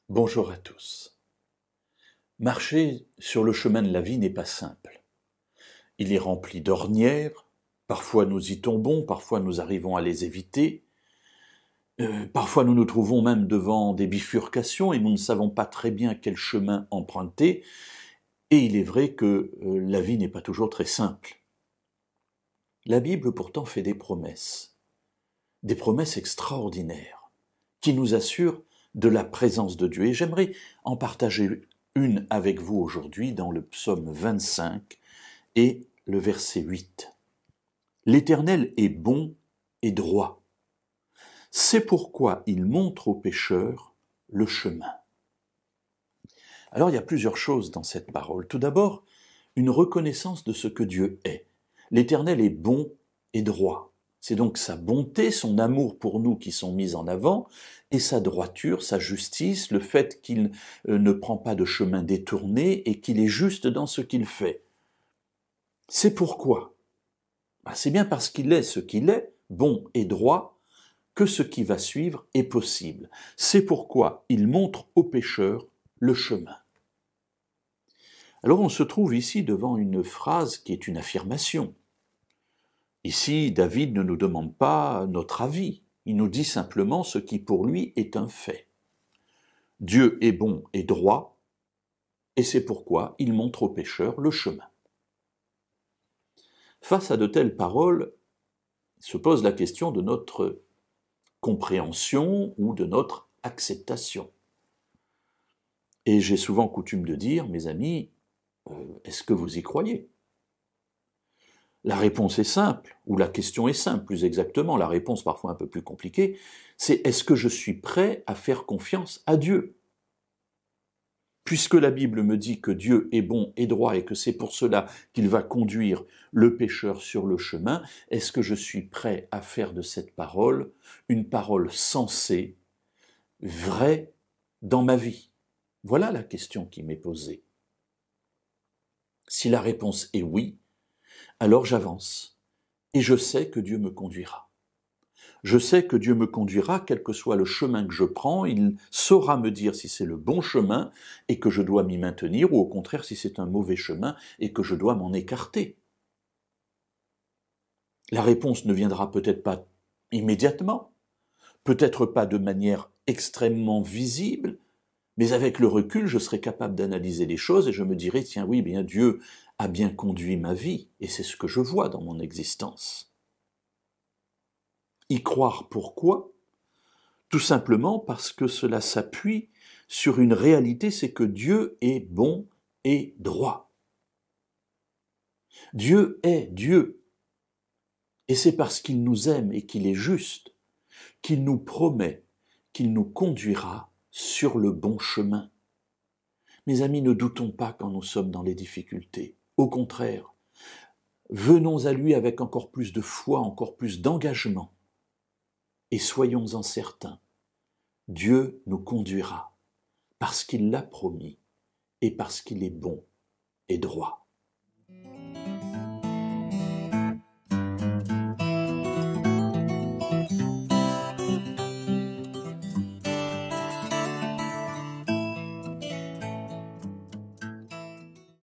Bonjour à tous. Marcher sur le chemin de la vie n'est pas simple. Il est rempli d'ornières, parfois nous y tombons, parfois nous arrivons à les éviter, parfois nous nous trouvons même devant des bifurcations et nous ne savons pas très bien quel chemin emprunter, et il est vrai que la vie n'est pas toujours très simple. La Bible pourtant fait des promesses extraordinaires, qui nous assurent de la présence de Dieu. Et j'aimerais en partager une avec vous aujourd'hui dans le psaume 25 et le verset 8. L'Éternel est bon et droit. C'est pourquoi il montre aux pécheurs le chemin. Alors il y a plusieurs choses dans cette parole. Tout d'abord, une reconnaissance de ce que Dieu est. L'Éternel est bon et droit. C'est donc sa bonté, son amour pour nous qui sont mis en avant, et sa droiture, sa justice, le fait qu'il ne prend pas de chemin détourné et qu'il est juste dans ce qu'il fait. C'est pourquoi, c'est bien parce qu'il est ce qu'il est, bon et droit, que ce qui va suivre est possible. C'est pourquoi il montre aux pécheurs le chemin. Alors on se trouve ici devant une phrase qui est une affirmation. Ici, David ne nous demande pas notre avis, il nous dit simplement ce qui pour lui est un fait. Dieu est bon et droit, et c'est pourquoi il montre aux pécheurs le chemin. Face à de telles paroles, se pose la question de notre compréhension ou de notre acceptation. Et j'ai souvent coutume de dire, mes amis, est-ce que vous y croyez ? La réponse est simple, ou la question est simple plus exactement, la réponse parfois un peu plus compliquée, c'est est-ce que je suis prêt à faire confiance à Dieu ? Puisque la Bible me dit que Dieu est bon et droit et que c'est pour cela qu'il va conduire le pécheur sur le chemin, est-ce que je suis prêt à faire de cette parole une parole sensée, vraie dans ma vie ? Voilà la question qui m'est posée. Si la réponse est oui, alors j'avance et je sais que Dieu me conduira. Je sais que Dieu me conduira, quel que soit le chemin que je prends, il saura me dire si c'est le bon chemin et que je dois m'y maintenir, ou au contraire si c'est un mauvais chemin et que je dois m'en écarter. La réponse ne viendra peut-être pas immédiatement, peut-être pas de manière extrêmement visible, mais avec le recul, je serai capable d'analyser les choses et je me dirai, tiens oui, bien Dieu a bien conduit ma vie, et c'est ce que je vois dans mon existence. Y croire pourquoi ? Tout simplement parce que cela s'appuie sur une réalité, c'est que Dieu est bon et droit. Dieu est Dieu. Et c'est parce qu'il nous aime et qu'il est juste qu'il nous promet qu'il nous conduira sur le bon chemin. Mes amis, ne doutons pas quand nous sommes dans les difficultés. Au contraire, venons à lui avec encore plus de foi, encore plus d'engagement. Et soyons-en certains, Dieu nous conduira parce qu'il l'a promis et parce qu'il est bon et droit.